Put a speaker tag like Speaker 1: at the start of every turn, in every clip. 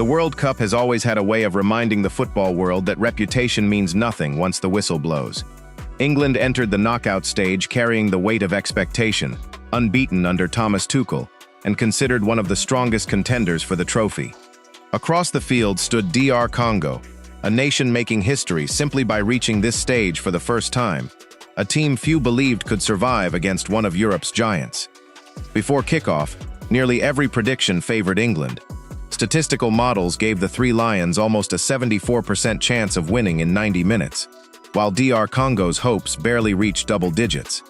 Speaker 1: The World Cup has always had a way of reminding the football world that reputation means nothing once the whistle blows. England entered the knockout stage carrying the weight of expectation, unbeaten under Thomas Tuchel, and considered one of the strongest contenders for the trophy. Across the field stood DR Congo, a nation making history simply by reaching this stage for the first time, a team few believed could survive against one of Europe's giants. Before kickoff, nearly every prediction favored England. Statistical models gave the Three Lions almost a 74% chance of winning in 90 minutes, while DR Congo's hopes barely reached double digits.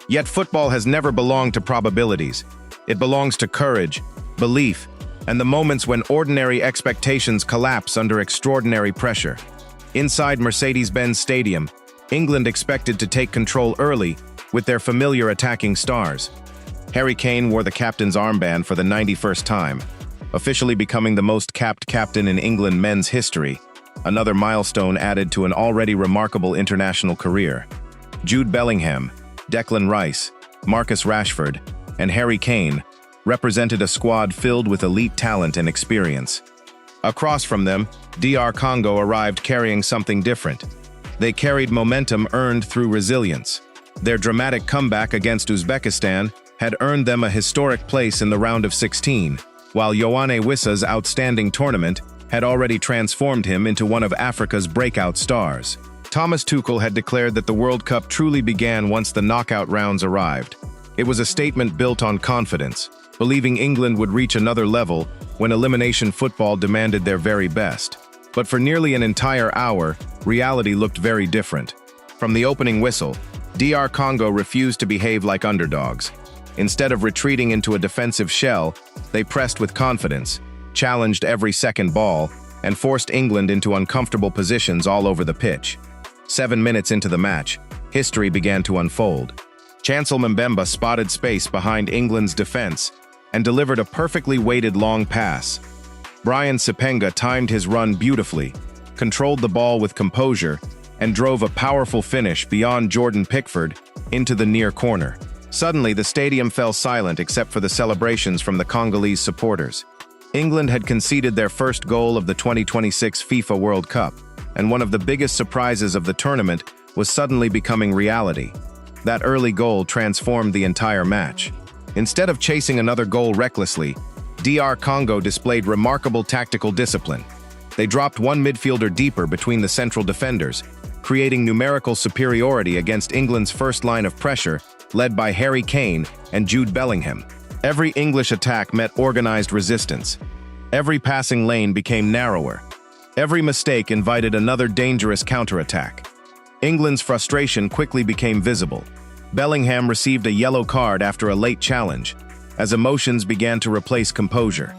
Speaker 1: Yet football has never belonged to probabilities. It belongs to courage, belief, and the moments when ordinary expectations collapse under extraordinary pressure. Inside Mercedes-Benz Stadium, England expected to take control early with their familiar attacking stars. Harry Kane wore the captain's armband for the 91st time, officially becoming the most capped captain in England men's history, another milestone added to an already remarkable international career. Jude Bellingham, Declan Rice, Marcus Rashford, and Harry Kane represented a squad filled with elite talent and experience. Across from them, DR Congo arrived carrying something different. They carried momentum earned through resilience. Their dramatic comeback against Uzbekistan had earned them a historic place in the round of 16, while Yoane Wissa's outstanding tournament had already transformed him into one of Africa's breakout stars. Thomas Tuchel had declared that the World Cup truly began once the knockout rounds arrived. It was a statement built on confidence, believing England would reach another level when elimination football demanded their very best. But for nearly an entire hour, reality looked very different. From the opening whistle, DR Congo refused to behave like underdogs. Instead of retreating into a defensive shell, they pressed with confidence, challenged every second ball, and forced England into uncomfortable positions all over the pitch. 7 minutes into the match, history began to unfold. Chancel Mbemba spotted space behind England's defense and delivered a perfectly weighted long pass. Brian Sipenga timed his run beautifully, controlled the ball with composure, and drove a powerful finish beyond Jordan Pickford into the near corner. Suddenly, the stadium fell silent except for the celebrations from the Congolese supporters. England had conceded their first goal of the 2026 FIFA World Cup, and one of the biggest surprises of the tournament was suddenly becoming reality. That early goal transformed the entire match. Instead of chasing another goal recklessly, DR Congo displayed remarkable tactical discipline. They dropped one midfielder deeper between the central defenders, creating numerical superiority against England's first line of pressure, led by Harry Kane and Jude Bellingham. Every English attack met organized resistance. Every passing lane became narrower. Every mistake invited another dangerous counterattack. England's frustration quickly became visible. Bellingham received a yellow card after a late challenge, as emotions began to replace composure.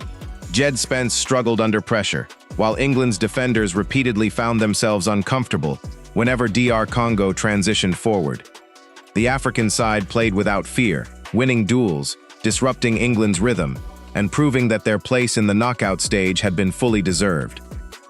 Speaker 1: Jed Spence struggled under pressure, while England's defenders repeatedly found themselves uncomfortable whenever DR Congo transitioned forward. The African side played without fear, winning duels, disrupting England's rhythm, and proving that their place in the knockout stage had been fully deserved.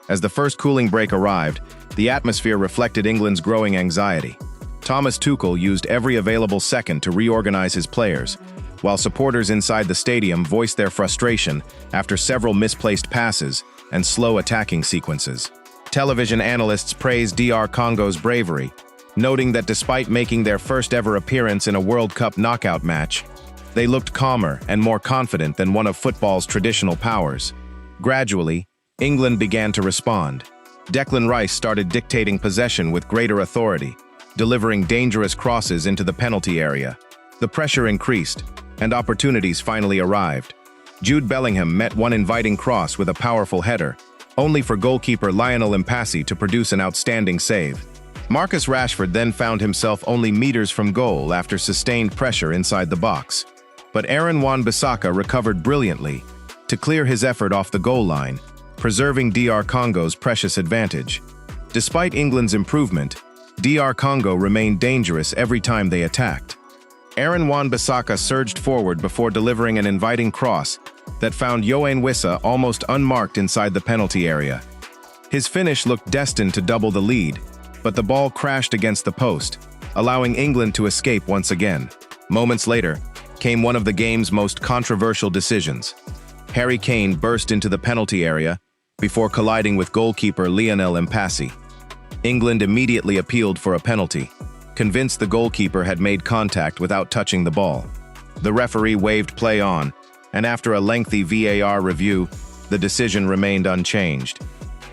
Speaker 1: As the first cooling break arrived, the atmosphere reflected England's growing anxiety. Thomas Tuchel used every available second to reorganize his players, while supporters inside the stadium voiced their frustration after several misplaced passes and slow attacking sequences. Television analysts praised DR Congo's bravery, noting that despite making their first-ever appearance in a World Cup knockout match, they looked calmer and more confident than one of football's traditional powers. Gradually, England began to respond. Declan Rice started dictating possession with greater authority, delivering dangerous crosses into the penalty area. The pressure increased, and opportunities finally arrived. Jude Bellingham met one inviting cross with a powerful header, only for goalkeeper Lionel Mpassi to produce an outstanding save. Marcus Rashford then found himself only meters from goal after sustained pressure inside the box. But Aaron Wan-Bissaka recovered brilliantly to clear his effort off the goal line, preserving DR Congo's precious advantage. Despite England's improvement, DR Congo remained dangerous every time they attacked. Aaron Wan-Bissaka surged forward before delivering an inviting cross that found Yoane Wissa almost unmarked inside the penalty area. His finish looked destined to double the lead, but the ball crashed against the post, allowing England to escape once again. Moments later, came one of the game's most controversial decisions. Harry Kane burst into the penalty area before colliding with goalkeeper Lionel Mpassi. England immediately appealed for a penalty, convinced the goalkeeper had made contact without touching the ball. The referee waved play on, and after a lengthy VAR review, the decision remained unchanged.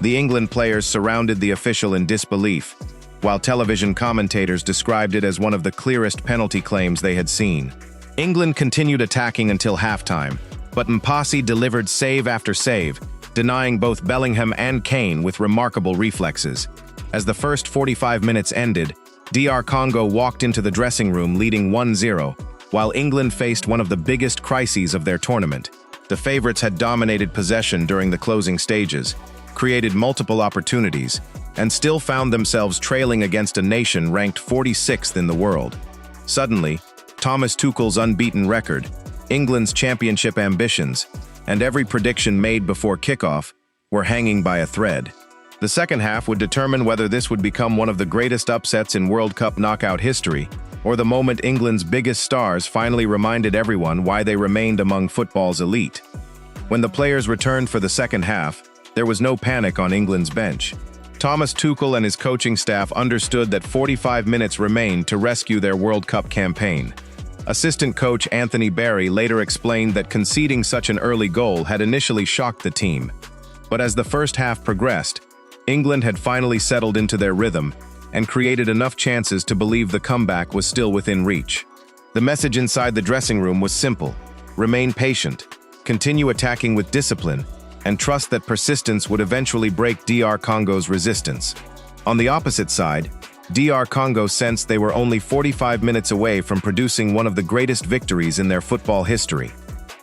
Speaker 1: The England players surrounded the official in disbelief, while television commentators described it as one of the clearest penalty claims they had seen. England continued attacking until halftime, but Mpassi delivered save after save, denying both Bellingham and Kane with remarkable reflexes. As the first 45 minutes ended, DR Congo walked into the dressing room leading 1-0, while England faced one of the biggest crises of their tournament. The favorites had dominated possession during the closing stages, created multiple opportunities, and still found themselves trailing against a nation ranked 46th in the world. Suddenly, Thomas Tuchel's unbeaten record, England's championship ambitions, and every prediction made before kickoff were hanging by a thread. The second half would determine whether this would become one of the greatest upsets in World Cup knockout history, or the moment England's biggest stars finally reminded everyone why they remained among football's elite. When the players returned for the second half, there was no panic on England's bench. Thomas Tuchel and his coaching staff understood that 45 minutes remained to rescue their World Cup campaign. Assistant coach Anthony Barry later explained that conceding such an early goal had initially shocked the team. But as the first half progressed, England had finally settled into their rhythm and created enough chances to believe the comeback was still within reach. The message inside the dressing room was simple: remain patient, continue attacking with discipline, and trust that persistence would eventually break DR Congo's resistance. On the opposite side, DR Congo sensed they were only 45 minutes away from producing one of the greatest victories in their football history.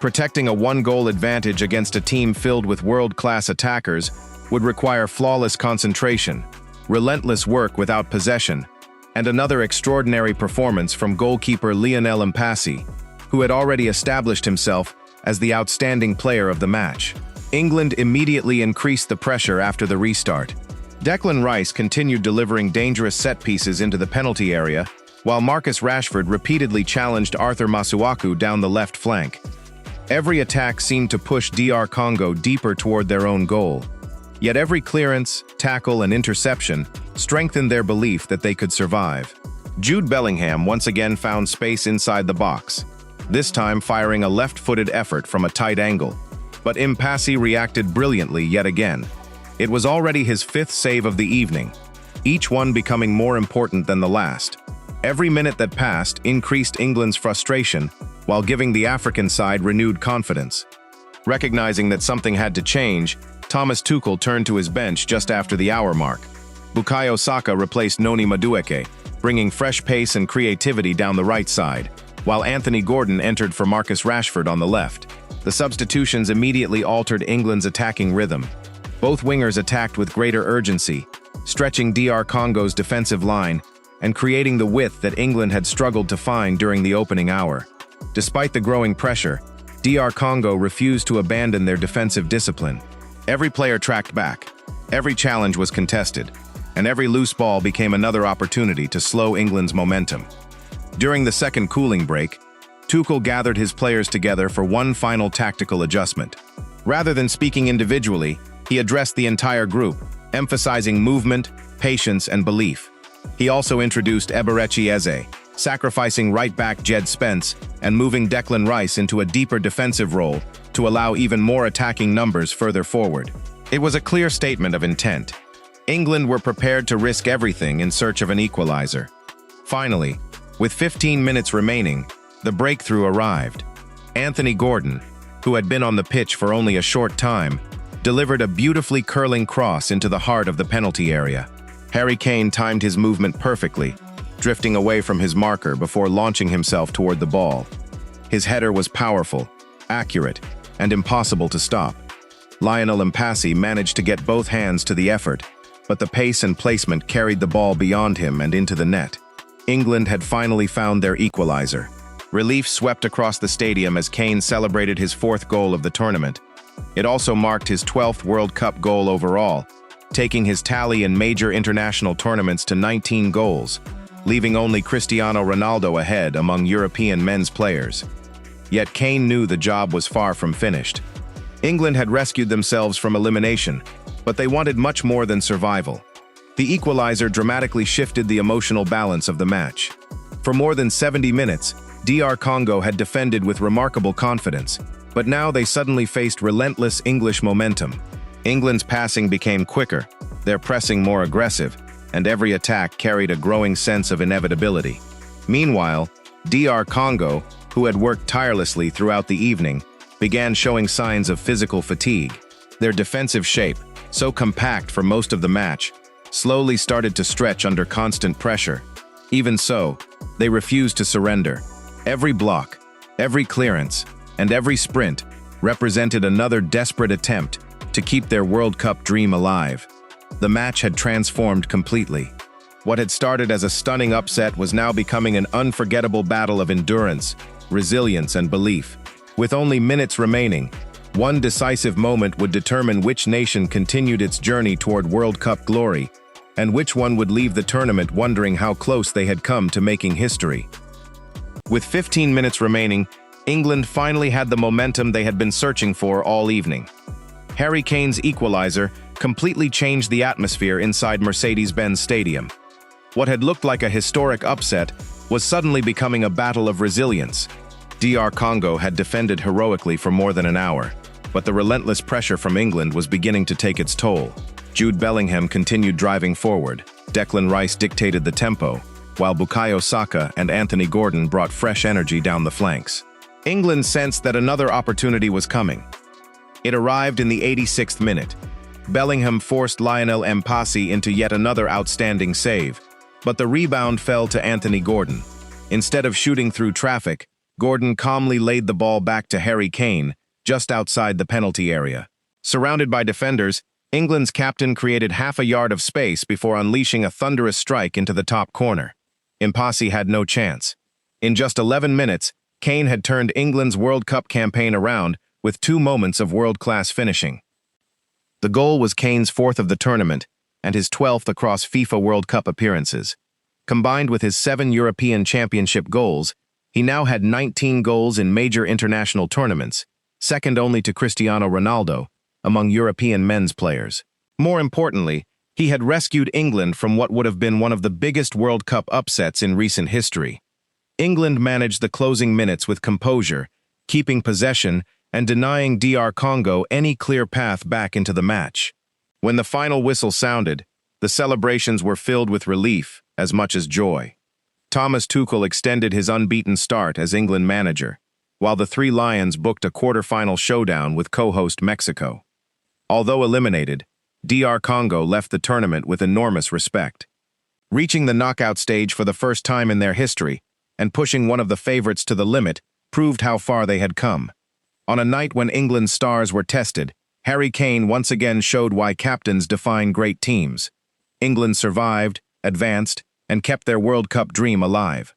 Speaker 1: Protecting a one-goal advantage against a team filled with world-class attackers would require flawless concentration, relentless work without possession, and another extraordinary performance from goalkeeper Lionel Mpassi, who had already established himself as the outstanding player of the match. England immediately increased the pressure after the restart. Declan Rice continued delivering dangerous set pieces into the penalty area, while Marcus Rashford repeatedly challenged Arthur Masuaku down the left flank. Every attack seemed to push DR Congo deeper toward their own goal. Yet every clearance, tackle, and interception strengthened their belief that they could survive. Jude Bellingham once again found space inside the box, this time firing a left-footed effort from a tight angle. But Mpassi reacted brilliantly yet again. It was already his fifth save of the evening, each one becoming more important than the last. Every minute that passed increased England's frustration, while giving the African side renewed confidence. Recognizing that something had to change, Thomas Tuchel turned to his bench just after the hour mark. Bukayo Saka replaced Noni Madueke, bringing fresh pace and creativity down the right side, while Anthony Gordon entered for Marcus Rashford on the left. The substitutions immediately altered England's attacking rhythm. Both wingers attacked with greater urgency, stretching DR Congo's defensive line and creating the width that England had struggled to find during the opening hour. Despite the growing pressure, DR Congo refused to abandon their defensive discipline. Every player tracked back, every challenge was contested, and every loose ball became another opportunity to slow England's momentum. During the second cooling break, Tuchel gathered his players together for one final tactical adjustment. Rather than speaking individually, he addressed the entire group, emphasizing movement, patience, and belief. He also introduced Eberechi Eze, sacrificing right-back Jed Spence and moving Declan Rice into a deeper defensive role to allow even more attacking numbers further forward. It was a clear statement of intent. England were prepared to risk everything in search of an equalizer. Finally, with 15 minutes remaining, the breakthrough arrived. Anthony Gordon, who had been on the pitch for only a short time, delivered a beautifully curling cross into the heart of the penalty area. Harry Kane timed his movement perfectly, drifting away from his marker before launching himself toward the ball. His header was powerful, accurate, and impossible to stop. Lionel Mpassi managed to get both hands to the effort, but the pace and placement carried the ball beyond him and into the net. England had finally found their equalizer. Relief swept across the stadium as Kane celebrated his fourth goal of the tournament. It also marked his 12th World Cup goal overall, taking his tally in major international tournaments to 19 goals, leaving only Cristiano Ronaldo ahead among European men's players. Yet Kane knew the job was far from finished. England had rescued themselves from elimination, but they wanted much more than survival. The equalizer dramatically shifted the emotional balance of the match. For more than 70 minutes, DR Congo had defended with remarkable confidence, but now they suddenly faced relentless English momentum. England's passing became quicker, their pressing more aggressive, and every attack carried a growing sense of inevitability. Meanwhile, DR Congo, who had worked tirelessly throughout the evening, began showing signs of physical fatigue. Their defensive shape, so compact for most of the match, slowly started to stretch under constant pressure. Even so, they refused to surrender. Every block, every clearance, and every sprint represented another desperate attempt to keep their World Cup dream alive. The match had transformed completely. What had started as a stunning upset was now becoming an unforgettable battle of endurance, resilience, and belief. With only minutes remaining, one decisive moment would determine which nation continued its journey toward World Cup glory, and which one would leave the tournament wondering how close they had come to making history. With 15 minutes remaining, England finally had the momentum they had been searching for all evening. Harry Kane's equalizer completely changed the atmosphere inside Mercedes-Benz Stadium. What had looked like a historic upset was suddenly becoming a battle of resilience. DR Congo had defended heroically for more than an hour, but the relentless pressure from England was beginning to take its toll. Jude Bellingham continued driving forward, Declan Rice dictated the tempo, while Bukayo Saka and Anthony Gordon brought fresh energy down the flanks. England sensed that another opportunity was coming. It arrived in the 86th minute. Bellingham forced Lionel Mpasi into yet another outstanding save, but the rebound fell to Anthony Gordon. Instead of shooting through traffic, Gordon calmly laid the ball back to Harry Kane, just outside the penalty area. Surrounded by defenders, England's captain created half a yard of space before unleashing a thunderous strike into the top corner. Mpasi had no chance. In just 11 minutes, Kane had turned England's World Cup campaign around with 2 moments of world-class finishing. The goal was Kane's 4th of the tournament and his 12th across FIFA World Cup appearances. Combined with his 7 European Championship goals, he now had 19 goals in major international tournaments, second only to Cristiano Ronaldo, among European men's players. More importantly, he had rescued England from what would have been one of the biggest World Cup upsets in recent history. England managed the closing minutes with composure, keeping possession and denying DR Congo any clear path back into the match. When the final whistle sounded, the celebrations were filled with relief as much as joy. Thomas Tuchel extended his unbeaten start as England manager, while the Three Lions booked a quarter-final showdown with co-host Mexico. Although eliminated, DR Congo left the tournament with enormous respect. Reaching the knockout stage for the first time in their history and pushing one of the favorites to the limit proved how far they had come. On a night when England's stars were tested, Harry Kane once again showed why captains define great teams. England survived, advanced, and kept their World Cup dream alive.